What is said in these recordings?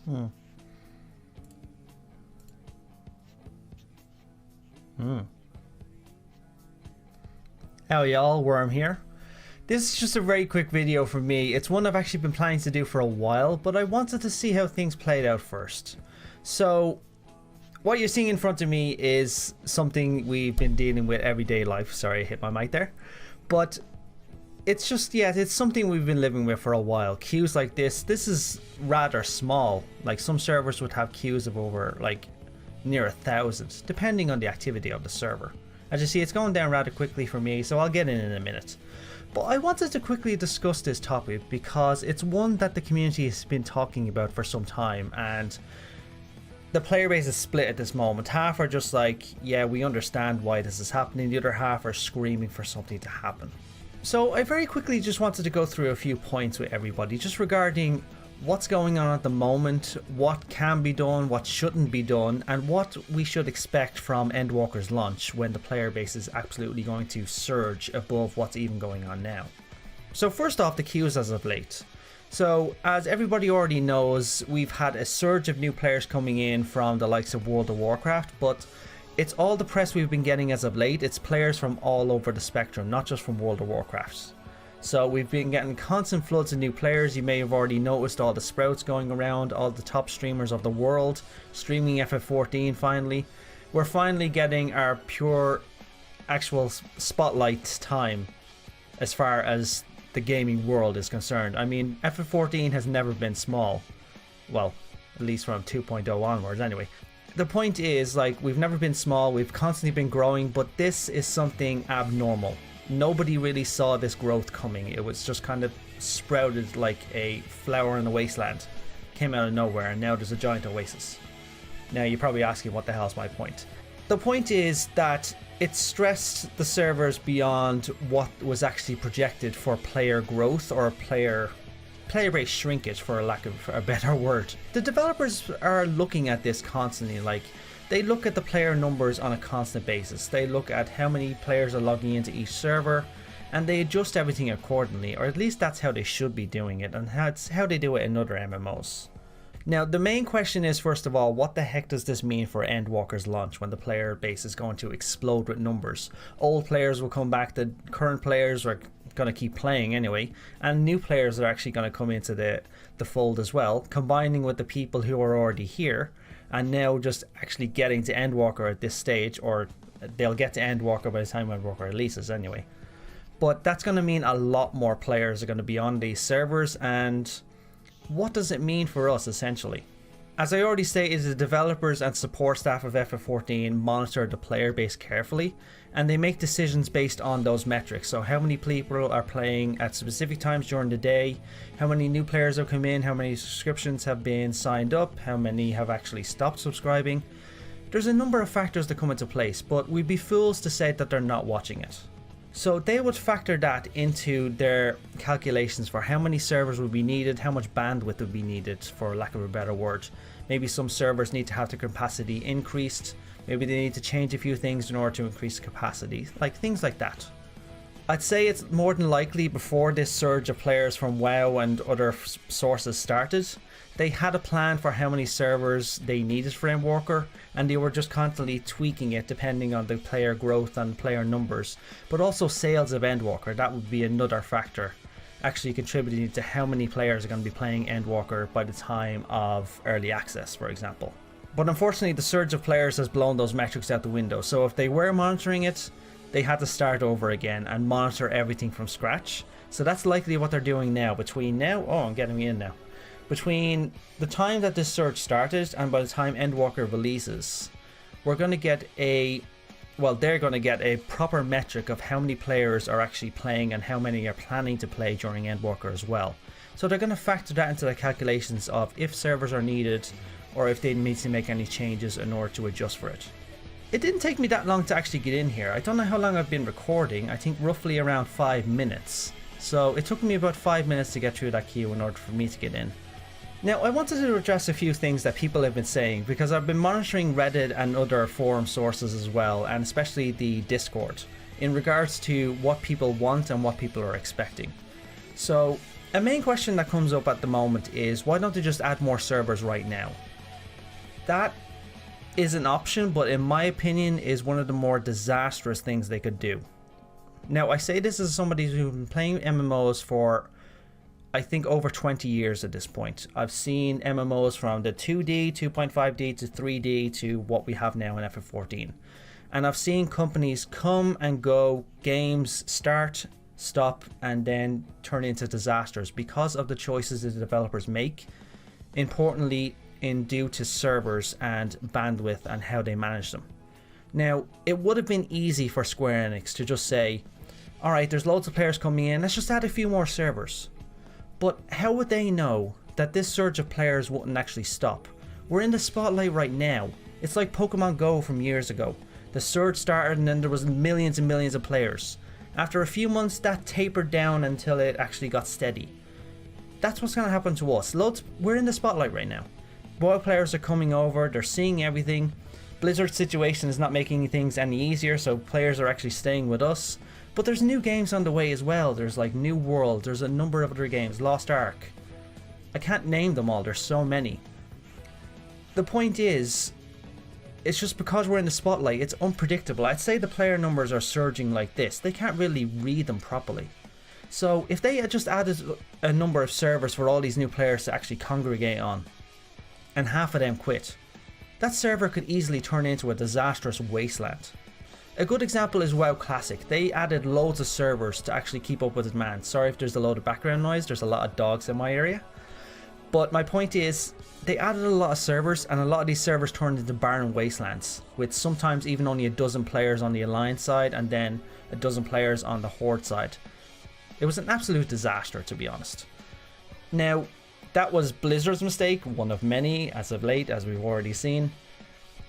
Hmm. Hmm. How y'all, Wyrm here. This is just a very quick video for me. It's one I've actually been planning to do for a while, but I wanted to see how things played out first. So, what you're seeing in front of me is something we've been dealing with everyday life. Sorry, I hit my mic there. But it's just, yeah, it's something we've been living with for a while. Queues like this is rather small. Like some servers would have queues of over like near 1,000, depending on the activity of the server. As you see, it's going down rather quickly for me, so I'll get in a minute. But I wanted to quickly discuss this topic because it's one that the community has been talking about for some time, and the player base is split at this moment. Half are just like, yeah, we understand why this is happening. The other half are screaming for something to happen. So I very quickly just wanted to go through a few points with everybody just regarding what's going on at the moment, what can be done, what shouldn't be done, and what we should expect from Endwalker's launch when the player base is absolutely going to surge above what's even going on now. So first off, the queues as of late. So as everybody already knows, we've had a surge of new players coming in from the likes of World of Warcraft, but it's all the press we've been getting as of late. It's players from all over the spectrum, not just from World of Warcraft. So we've been getting constant floods of new players. You may have already noticed all the sprouts going around, all the top streamers of the world streaming FF14 finally. We're finally getting our pure actual spotlight time as far as the gaming world is concerned. I mean, FF14 has never been small. Well, at least from 2.0 onwards anyway. The point is, like, we've never been small, we've constantly been growing, but this is something abnormal. Nobody really saw this growth coming. It was just kind of sprouted like a flower in the wasteland. Came out of nowhere, and now there's a giant oasis. Now you're probably asking, what the hell's my point? The point is that it stressed the servers beyond what was actually projected for player growth or player base shrinkage, for a lack of a better word. The developers are looking at this constantly. Like, they look at the player numbers on a constant basis. They look at how many players are logging into each server, and they adjust everything accordingly, or at least that's how they should be doing it, and that's how they do it in other MMOs. Now, the main question is, first of all, what the heck does this mean for Endwalker's launch when the player base is going to explode with numbers? Old players will come back, the current players are going to keep playing anyway, and new players are actually going to come into the fold as well, combining with the people who are already here, and now just actually getting to Endwalker at this stage, or they'll get to Endwalker by the time Endwalker releases anyway. But that's going to mean a lot more players are going to be on these servers, and what does it mean for us essentially? As I already stated, the developers and support staff of FF14 monitor the player base carefully, and they make decisions based on those metrics. So how many people are playing at specific times during the day, how many new players have come in, how many subscriptions have been signed up, how many have actually stopped subscribing. There's a number of factors that come into place, but we'd be fools to say that they're not watching it. So they would factor that into their calculations for how many servers would be needed, how much bandwidth would be needed, for lack of a better word. Maybe some servers need to have the capacity increased, maybe they need to change a few things in order to increase capacity, like things like that. I'd say it's more than likely before this surge of players from WoW and other sources started, they had a plan for how many servers they needed for Endwalker, and they were just constantly tweaking it depending on the player growth and player numbers, but also sales of Endwalker. That would be another factor actually contributing to how many players are going to be playing Endwalker by the time of early access, for example. But unfortunately, the surge of players has blown those metrics out the window, so if they were monitoring it, they had to start over again and monitor everything from scratch. So that's likely what they're doing now. Between now, oh, I'm getting me in now. Between the time that this surge started and by the time Endwalker releases, we're going to get they're going to get a proper metric of how many players are actually playing and how many are planning to play during Endwalker as well. So they're going to factor that into the calculations of if servers are needed or if they need to make any changes in order to adjust for it. It didn't take me that long to actually get in here. I don't know how long I've been recording. I think roughly around 5 minutes. So it took me about 5 minutes to get through that queue in order for me to get in. Now, I wanted to address a few things that people have been saying, because I've been monitoring Reddit and other forum sources as well, and especially the Discord, in regards to what people want and what people are expecting. So A main question that comes up at the moment is, why don't they just add more servers right now? That is an option, but in my opinion is one of the more disastrous things they could do. Now, I say this as somebody who's been playing MMOs for, I think, over 20 years at this point. I've seen MMOs from the 2D, 2.5D to 3D to what we have now in FF14. And I've seen companies come and go, games start, stop, and then turn into disasters because of the choices that the developers make. Importantly, due to servers and bandwidth and how they manage them. Now, it would have been easy for Square Enix to just say, alright, there's loads of players coming in, let's just add a few more servers. But how would they know that this surge of players wouldn't actually stop? We're in the spotlight right now. It's like Pokemon Go from years ago. The surge started and then there was millions and millions of players. After a few months, that tapered down until it actually got steady. That's what's going to happen to us. We're in the spotlight right now. While players are coming over, they're seeing everything. Blizzard's situation is not making things any easier, so players are actually staying with us. But there's new games on the way as well. There's like New World, there's a number of other games, Lost Ark. I can't name them all, there's so many. The point is, it's just because we're in the spotlight, it's unpredictable. I'd say the player numbers are surging like this. They can't really read them properly. So if they had just added a number of servers for all these new players to actually congregate on, and half of them quit, that server could easily turn into a disastrous wasteland. A good example is WoW Classic. They added loads of servers to actually keep up with demand. Sorry if there's a load of background noise, there's a lot of dogs in my area. But my point is, they added a lot of servers, and a lot of these servers turned into barren wastelands, with sometimes even only a dozen players on the Alliance side and then a dozen players on the Horde side. It was an absolute disaster, to be honest. Now, that was Blizzard's mistake, one of many as of late, as we've already seen.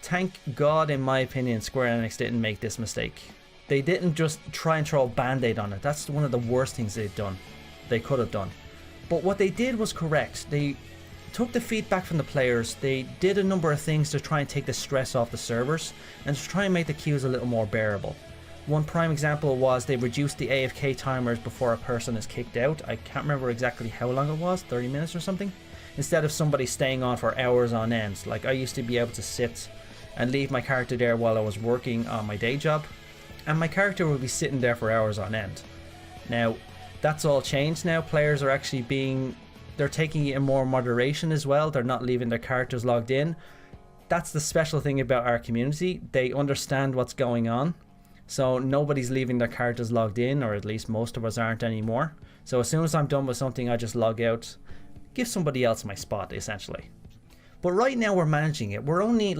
Thank God, in my opinion, Square Enix didn't make this mistake. They didn't just try and throw a band-aid on it. That's one of the worst things they could have done. But what they did was correct. They took the feedback from the players, they did a number of things to try and take the stress off the servers, and to try and make the queues a little more bearable. One prime example was they reduced the AFK timers before a person is kicked out. I can't remember exactly how long it was, 30 minutes or something? Instead of somebody staying on for hours on end. Like, I used to be able to sit and leave my character there while I was working on my day job, and my character would be sitting there for hours on end. Now, that's all changed now. Players are actually they're taking it in more moderation as well. They're not leaving their characters logged in. That's the special thing about our community. They understand what's going on. So nobody's leaving their characters logged in, or at least most of us aren't anymore. So as soon as I'm done with something, I just log out, give somebody else my spot, essentially. But right now we're managing it. We're only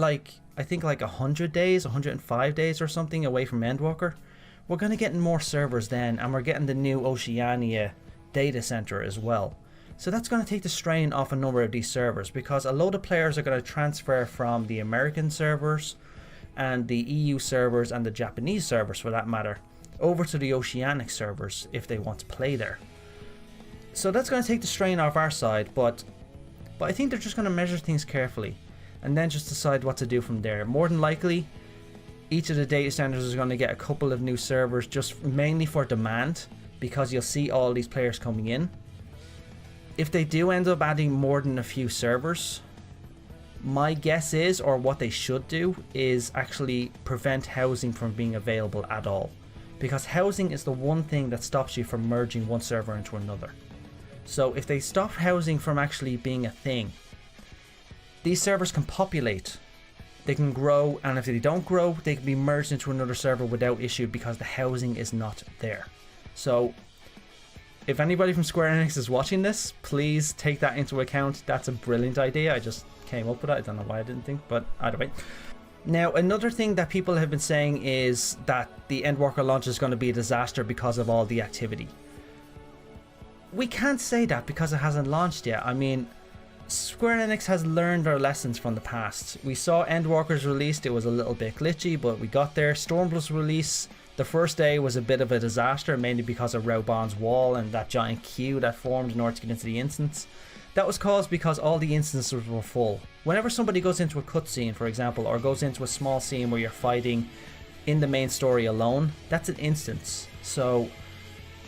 I think 100 days, 105 days or something away from Endwalker. We're going to get more servers then, and we're getting the new Oceania data center as well. So that's going to take the strain off a number of these servers, because a load of players are going to transfer from the American servers and the EU servers and the Japanese servers, for that matter, over to the Oceanic servers if they want to play there. So that's going to take the strain off our side, but I think they're just going to measure things carefully and then just decide what to do from there. More than likely, each of the data centers is going to get a couple of new servers, just mainly for demand, because you'll see all these players coming in. If they do end up adding more than a few servers, my guess is, or what they should do, is actually prevent housing from being available at all. Because housing is the one thing that stops you from merging one server into another. So if they stop housing from actually being a thing, these servers can populate, they can grow, and if they don't grow, they can be merged into another server without issue because the housing is not there. So if anybody from Square Enix is watching this, please take that into account. That's a brilliant idea. I just came up with it. I don't know why I didn't think, but either way. Now, another thing that people have been saying is that the Endwalker launch is going to be a disaster because of all the activity. We can't say that because it hasn't launched yet. I mean, Square Enix has learned their lessons from the past. We saw Endwalker's released, it was a little bit glitchy, but we got there. Stormblood's release, the first day was a bit of a disaster, mainly because of Raubon's wall and that giant queue that formed in order to get into the instance. That was caused because all the instances were full. Whenever somebody goes into a cutscene, for example, or goes into a small scene where you're fighting in the main story alone, that's an instance. So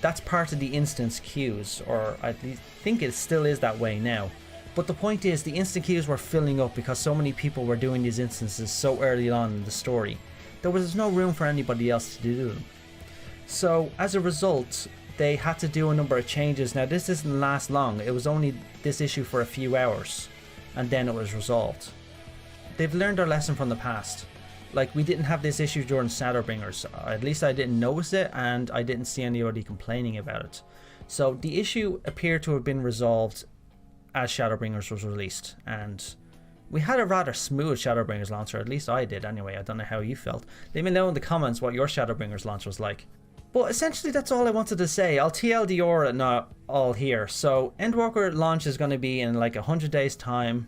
That's part of the instance queues, or I think it still is that way now. But the point is, the instant queues were filling up because so many people were doing these instances so early on in the story. There was no room for anybody else to do them. So as a result, they had to do a number of changes. Now this didn't last long, it was only this issue for a few hours, and then it was resolved. They've learned their lesson from the past. Like, we didn't have this issue during Shadowbringers, at least I didn't notice it, and I didn't see anybody complaining about it. So the issue appeared to have been resolved as Shadowbringers was released, and we had a rather smooth Shadowbringers launch, or at least I did anyway. I don't know how you felt. Let me know in the comments what your Shadowbringers launch was like. But essentially that's all I wanted to say. I'll TLDR it now all here. So Endwalker launch is going to be in like 100 days time.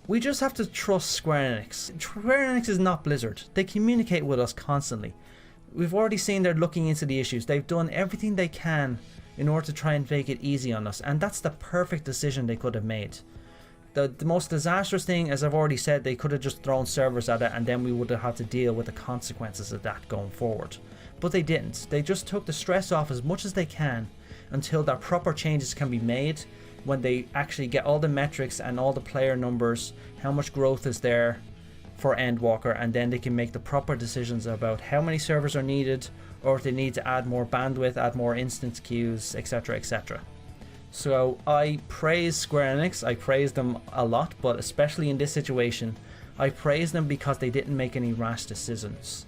We just have to trust Square Enix. Square Enix is not Blizzard. They communicate with us constantly. We've already seen they're looking into the issues. They've done everything they can in order to try and make it easy on us, and that's the perfect decision they could have made. The most disastrous thing, as I've already said, they could have just thrown servers at it and then we would have had to deal with the consequences of that going forward. But they didn't. They just took the stress off as much as they can until their proper changes can be made, when they actually get all the metrics and all the player numbers, how much growth is there for Endwalker, and then they can make the proper decisions about how many servers are needed, or if they need to add more bandwidth, add more instance queues, etc, etc. So I praise Square Enix, I praise them a lot, but especially in this situation, I praise them because they didn't make any rash decisions.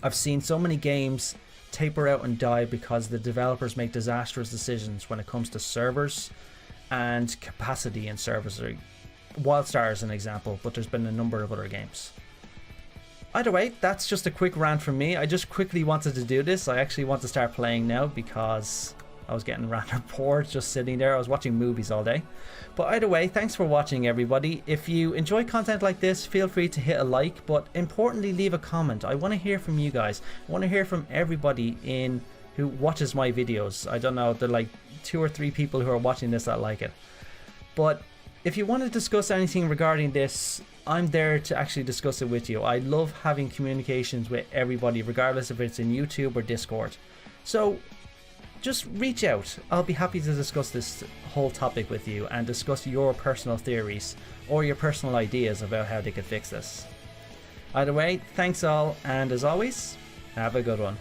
I've seen so many games taper out and die because the developers make disastrous decisions when it comes to servers and capacity in servers. WildStar is an example, but there's been a number of other games. Either way, that's just a quick rant from me. I just quickly wanted to do this. I actually want to start playing now because I was getting rather bored just sitting there. I was watching movies all day. But either way, thanks for watching, everybody. If you enjoy content like this, feel free to hit a like, but importantly, leave a comment. I want to hear from you guys. I want to hear from everybody who watches my videos. I don't know, there are like 2 or 3 people who are watching this that like it. But if you want to discuss anything regarding this, I'm there to actually discuss it with you. I love having communications with everybody, regardless if it's in YouTube or Discord. So just reach out. I'll be happy to discuss this whole topic with you and discuss your personal theories or your personal ideas about how they could fix this. Either way, thanks all, and as always, have a good one.